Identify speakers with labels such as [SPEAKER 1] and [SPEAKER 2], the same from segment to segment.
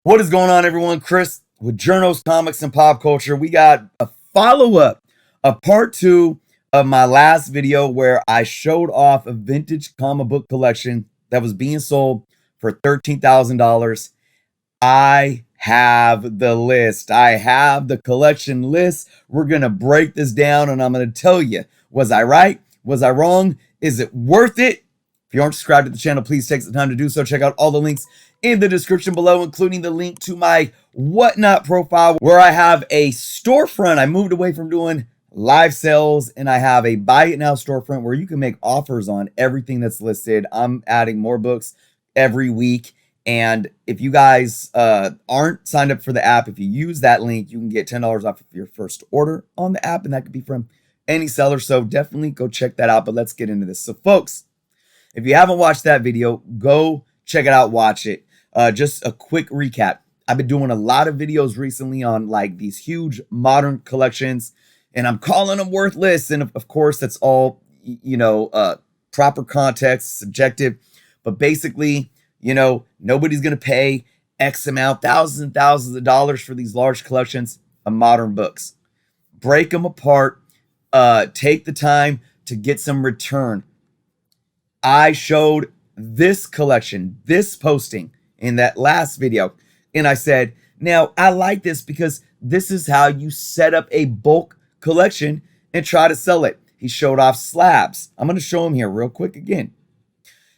[SPEAKER 1] What is going on, everyone? Chris with Journos, Comics, and Pop Culture. We got a follow-up, a part two of my last video where I showed off a vintage comic book collection that was being sold for $13,000. I have the list. I have the collection list. We're going to break this down and I'm going to tell you, was I right? Was I wrong? Is it worth it? If you aren't subscribed to the channel, please take the time to do so. Check out all the links in the description below, including the link to my Whatnot profile where I have a storefront. I moved away from doing live sales and I have a buy it now storefront where you can make offers on everything that's listed. I'm adding more books every week. And if you guys aren't signed up for the app, if you use that link, you can get $10 off of your first order on the app. And that could be from any seller. So definitely go check that out. But let's get into this. So folks, if you haven't watched that video, go check it out, watch it. Just a quick recap. I've been doing a lot of videos recently on like these huge modern collections, and I'm calling them worthless. And of course, that's all, proper context, subjective. But basically, nobody's going to pay X amount, thousands and thousands of dollars for these large collections of modern books. Break them apart. Take the time to get some return. I showed this collection, this posting in that last video. And I said, now I like this because this is how you set up a bulk collection and try to sell it. He showed off slabs. I'm going to show him here real quick again.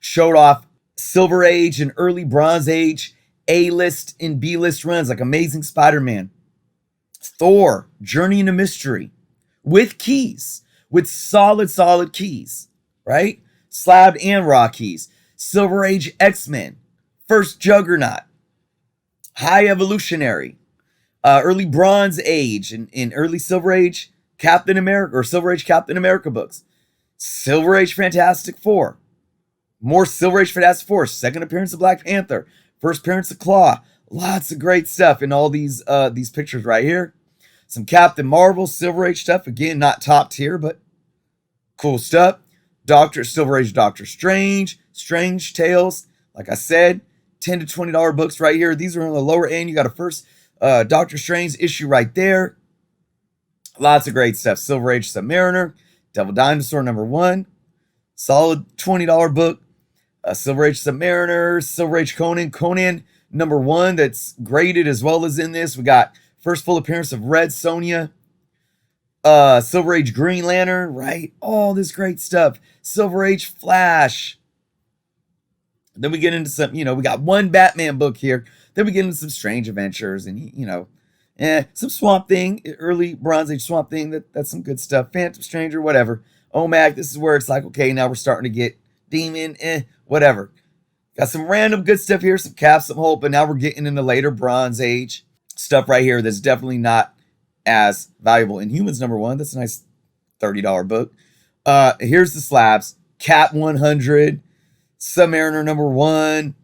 [SPEAKER 1] Showed off Silver Age and early Bronze Age, A-list and B-list runs like Amazing Spider-Man, Thor, Journey into Mystery, with keys, with solid keys, right? Slabbed and raw keys. Silver Age X-Men, First Juggernaut, High Evolutionary, early Bronze Age and early Silver Age Captain America or Silver Age Captain America books, Silver Age Fantastic Four, more Silver Age Fantastic Four, second appearance of Black Panther, first appearance of Claw, lots of great stuff in all these pictures right here. Some Captain Marvel, Silver Age stuff, again, not top tier, but cool stuff. Silver Age Doctor Strange, Strange Tales, like I said, $10 to $20 books right here. These are on the lower end. You got a first Doctor Strange issue right there. Lots of great stuff. Silver Age Submariner, Devil Dinosaur #1, solid $20 book. Silver Age Submariner, Silver Age Conan #1 that's graded as well as in this. We got first full appearance of Red Sonja. Silver Age Green Lantern, right? All this great stuff. Silver Age Flash. Then we get into some, we got one Batman book here. Then we get into some Strange Adventures and, some Swamp Thing, early Bronze Age Swamp Thing. That's some good stuff. Phantom Stranger, whatever. OMAC, this is where it's like, okay, now we're starting to get Demon, whatever. Got some random good stuff here, some Cap, some Hope, but now we're getting into later Bronze Age stuff right here that's definitely not as valuable. Inhumans #1, that's a nice $30 book. Here's the slabs. Cap 100, Submariner #1,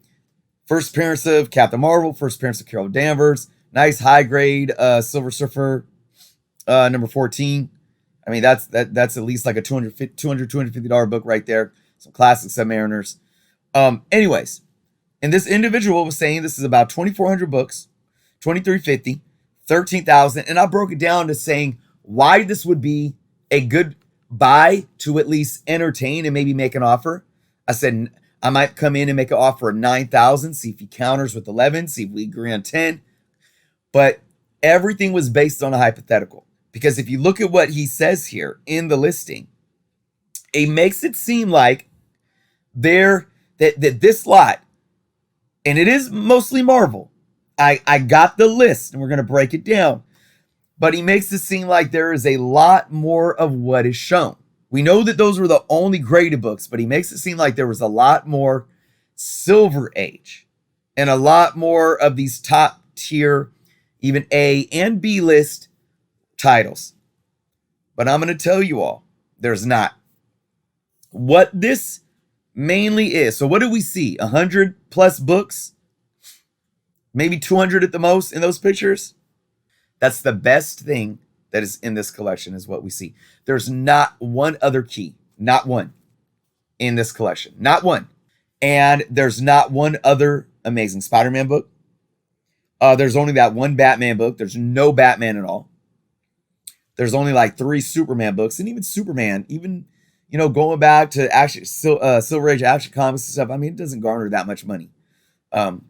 [SPEAKER 1] first appearance of Captain Marvel, first appearance of Carol Danvers, nice high grade Silver Surfer #14. I mean, that's at least like a $250 book right there. Some classic Submariners. Anyways, and this individual was saying this is about 2,400 books, 2,350, 13,000, and I broke it down to saying why this would be a good buy to at least entertain and maybe make an offer. I said I might come in and make an offer of 9,000, see if he counters with 11, see if we agree on 10. But everything was based on a hypothetical. Because if you look at what he says here in the listing, it makes it seem like that this lot, and it is mostly Marvel. I got the list and we're going to break it down. But he makes it seem like there is a lot more of what is shown. We know that those were the only graded books, but he makes it seem like there was a lot more Silver Age and a lot more of these top tier, even A and B list titles. But I'm going to tell you all, there's not. What this mainly is, so what do we see? 100 plus books? Maybe 200 at the most in those pictures? That's the best thing that is in this collection is what we see. There's not one other key, not one in this collection, not one. And there's not one other Amazing Spider-Man book. There's only that one Batman book. There's no Batman at all. There's only like 3 Superman books, and even Superman, even going back to action, Silver Age action comics and stuff. I mean, it doesn't garner that much money.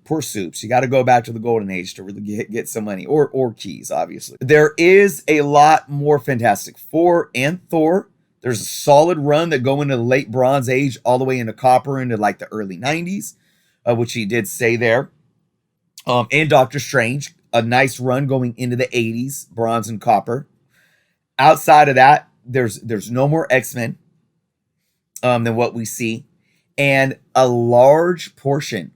[SPEAKER 1] Poor Soups. You got to go back to the Golden Age to really get some money, or Keys, obviously. There is a lot more Fantastic Four and Thor. There's a solid run that go into the late Bronze Age, all the way into Copper, into like the early 90s, which he did say there. And Doctor Strange, a nice run going into the 80s, Bronze and Copper. Outside of that, there's no more X-Men than what we see. And a large portion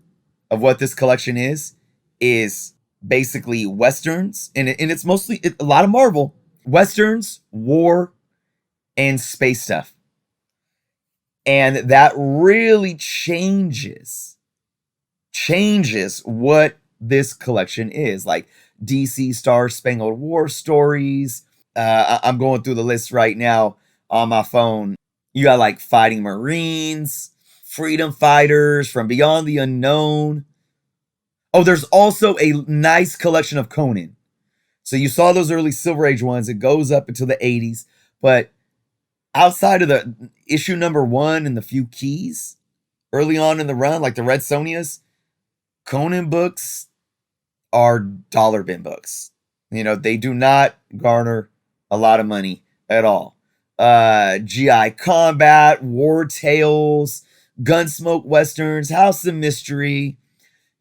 [SPEAKER 1] of what this collection is basically Westerns. And it's mostly a lot of Marvel. Westerns, war, and space stuff. And that really changes what this collection is. Like DC Star Spangled War stories. I'm going through the list right now on my phone. You got like Fighting Marines, Freedom Fighters, From Beyond the Unknown. Oh, there's also a nice collection of Conan. So you saw those early Silver Age ones. It goes up until the 80s. But outside of the issue number 1 and the few keys, early on in the run, like the Red Sonias, Conan books are dollar bin books. They do not garner a lot of money at all. GI Combat, War Tales, Gunsmoke Westerns, House of Mystery,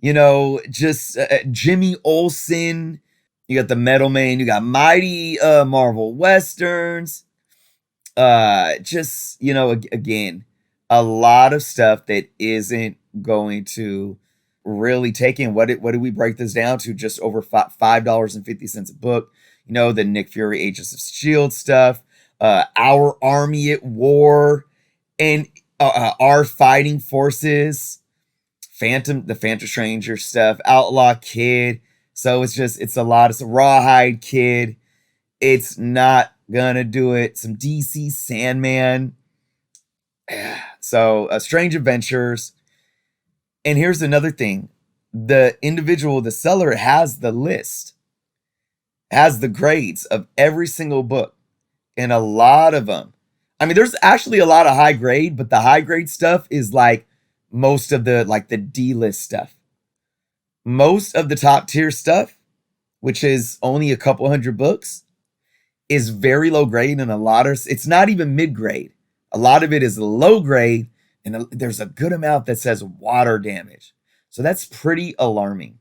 [SPEAKER 1] just Jimmy Olsen. You got the Metal Man, you got Mighty Marvel Westerns. Again, a lot of stuff that isn't going to really take in. What did we break this down to? Just over $5.50 a book. The Nick Fury Agents of S.H.I.E.L.D. stuff, Our Army at War, and Our Fighting Forces, the Phantom Stranger stuff, Outlaw Kid. So it's a lot. It's a Rawhide Kid. It's not gonna do it. Some DC Sandman. So Strange Adventures. And here's another thing. The seller has the list, has the grades of every single book. And a lot of them. I mean, there's actually a lot of high grade, but the high grade stuff is like most of the D-list stuff. Most of the top tier stuff, which is only a couple hundred books, is very low grade, and it's not even mid grade. A lot of it is low grade, and there's a good amount that says water damage. So that's pretty alarming.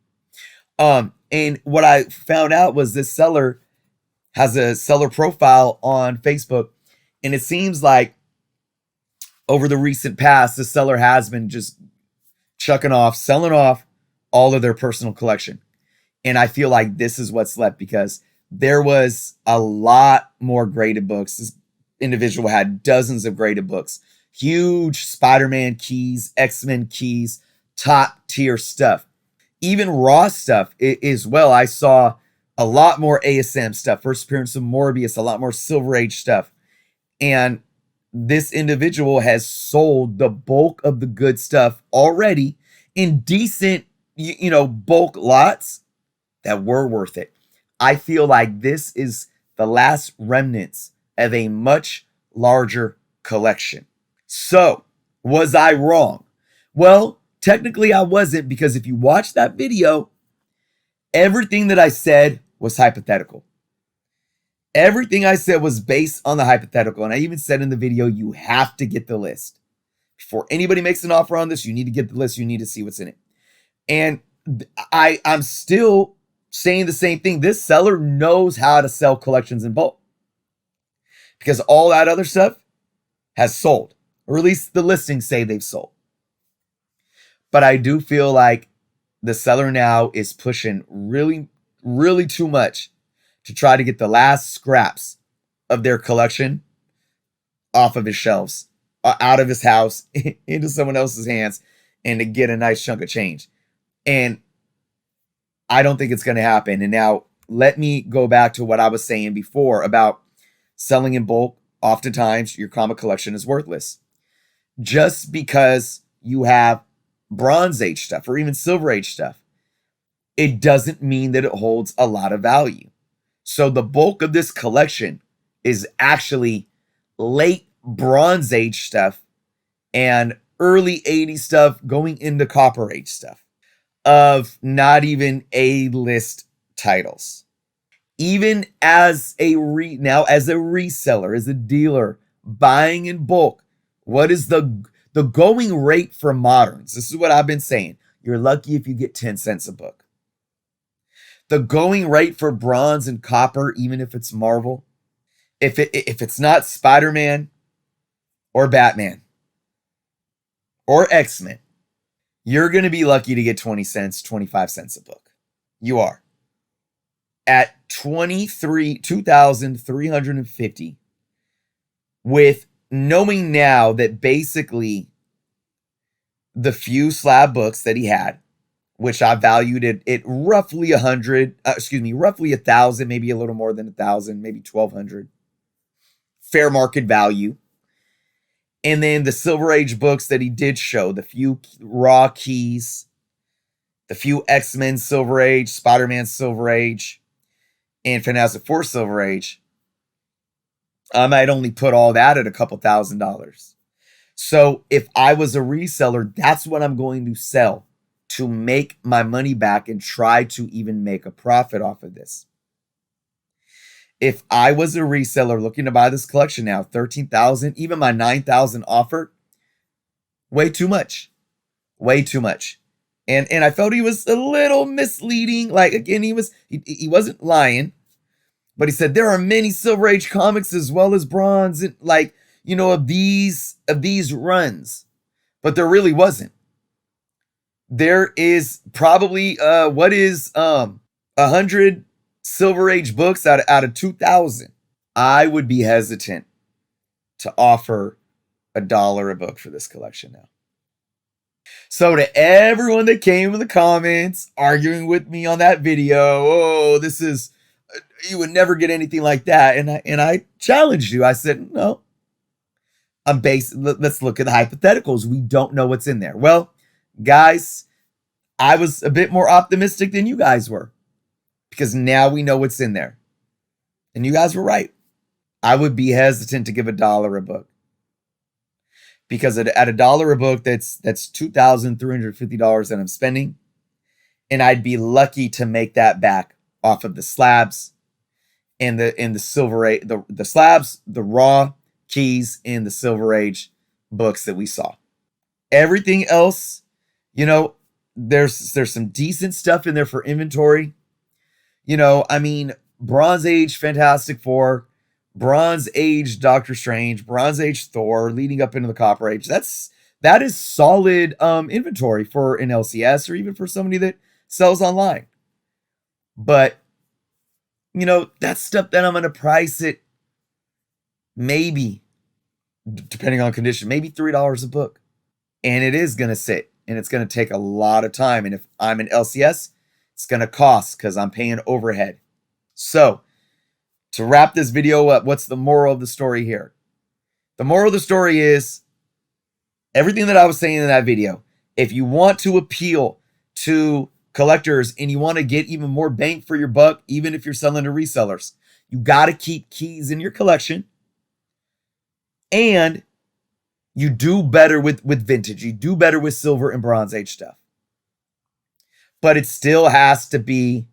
[SPEAKER 1] And what I found out was this seller has a seller profile on Facebook, and it seems like over the recent past, the seller has been just selling off all of their personal collection. And I feel like this is what's left, because there was a lot more graded books. This individual had dozens of graded books, huge Spider-Man keys, X-Men keys, top tier stuff, even raw stuff as well. I saw a lot more ASM stuff, first appearance of Morbius, a lot more Silver Age stuff. And this individual has sold the bulk of the good stuff already in decent, bulk lots that were worth it. I feel like this is the last remnants of a much larger collection. So, was I wrong? Well, technically I wasn't, because if you watch that video, everything that I said was hypothetical. Everything I said was based on the hypothetical. And I even said in the video, you have to get the list. Before anybody makes an offer on this, you need to get the list. You need to see what's in it. And I'm still saying the same thing. This seller knows how to sell collections in bulk, because all that other stuff has sold, or at least the listings say they've sold. But I do feel like the seller now is pushing really, really too much to try to get the last scraps of their collection off of his shelves, out of his house, into someone else's hands, and to get a nice chunk of change. And I don't think it's going to happen. And now let me go back to what I was saying before about selling in bulk. Oftentimes your comic collection is worthless. Just because you have Bronze Age stuff or even Silver Age stuff, it doesn't mean that it holds a lot of value. So the bulk of this collection is actually late Bronze Age stuff and early 80s stuff going into Copper Age stuff of not even A-list titles. Even as a as a reseller, as a dealer, buying in bulk, what is the going rate for moderns? This is what I've been saying. You're lucky if you get 10 cents a book. The going rate for bronze and copper, even if it's Marvel, if it's not Spider-Man or Batman or X-Men, you're going to be lucky to get 20 cents, 25 cents a book. You are. At 2,350, with knowing now that basically the few slab books that he had, which I valued at roughly roughly 1,000, maybe a little more than 1,000, maybe 1,200, fair market value. And then the Silver Age books that he did show, the few Raw keys, the few X-Men Silver Age, Spider-Man Silver Age, and Fantastic Four Silver Age, I might only put all that at a couple $1,000s. So if I was a reseller, that's what I'm going to sell to make my money back and try to even make a profit off of this. If I was a reseller looking to buy this collection now, 13,000, even my 9,000 offer, way too much. Way too much. And I felt he was a little misleading. Like, again, he wasn't lying, but he said there are many Silver Age comics as well as bronze and of these runs, but there really wasn't. There is probably 100 Silver Age books out of 2,000. I would be hesitant to offer $1 a book for this collection now. So to everyone that came in the comments arguing with me on that video, you would never get anything like that. And I challenged you. I said, no, let's look at the hypotheticals. We don't know what's in there. Well, guys, I was a bit more optimistic than you guys were because now we know what's in there. And you guys were right. I would be hesitant to give $1 a book. Because at $1 a book, that's $2,350 that I'm spending. And I'd be lucky to make that back off of the slabs and the Silver Age, the slabs, the raw keys, and the Silver Age books that we saw. Everything else, there's some decent stuff in there for inventory. Bronze Age Fantastic Four, Bronze Age Doctor Strange, Bronze Age Thor, leading up into the Copper Age. That is solid inventory for an LCS or even for somebody that sells online. But that's stuff that I'm going to price it maybe, depending on condition, maybe $3 a book. And it is going to sit and it's going to take a lot of time. And if I'm an LCS, it's going to cost because I'm paying overhead. So to wrap this video up, what's the moral of the story here? The moral of the story is everything that I was saying in that video. If you want to appeal to collectors and you want to get even more bang for your buck, even if you're selling to resellers, you got to keep keys in your collection. And you do better with vintage. You do better with Silver and Bronze Age stuff. But it still has to be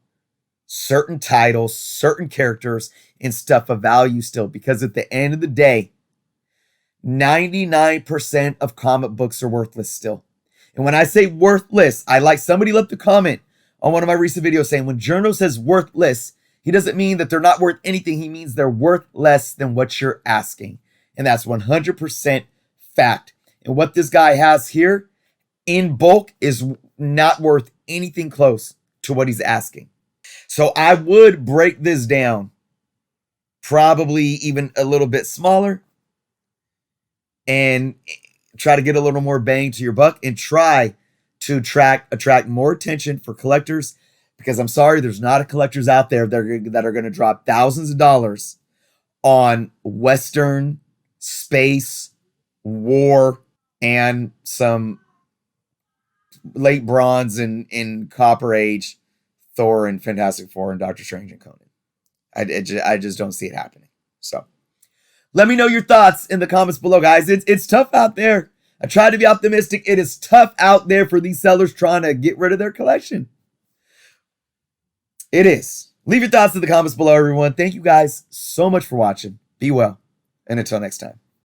[SPEAKER 1] certain titles, certain characters, and stuff of value still. Because at the end of the day, 99% of comic books are worthless still. And when I say worthless, somebody left a comment on one of my recent videos saying when Journo says worthless, he doesn't mean that they're not worth anything. He means they're worth less than what you're asking. And that's 100% fact. And what this guy has here in bulk is not worth anything close to what he's asking. So I would break this down probably even a little bit smaller and try to get a little more bang to your buck and try to attract more attention for collectors, because I'm sorry, there's not a collectors out there that are going to drop thousands of dollars on Western, space, war, and some late bronze and Copper Age Thor and Fantastic Four and Doctor Strange and Conan. I just don't see it happening. So let me know your thoughts in the comments below, guys. It's tough out there. I try to be optimistic. It is tough out there for these sellers trying to get rid of their collection. It is. Leave your thoughts in the comments below, everyone. Thank you guys so much for watching. Be well. And until next time.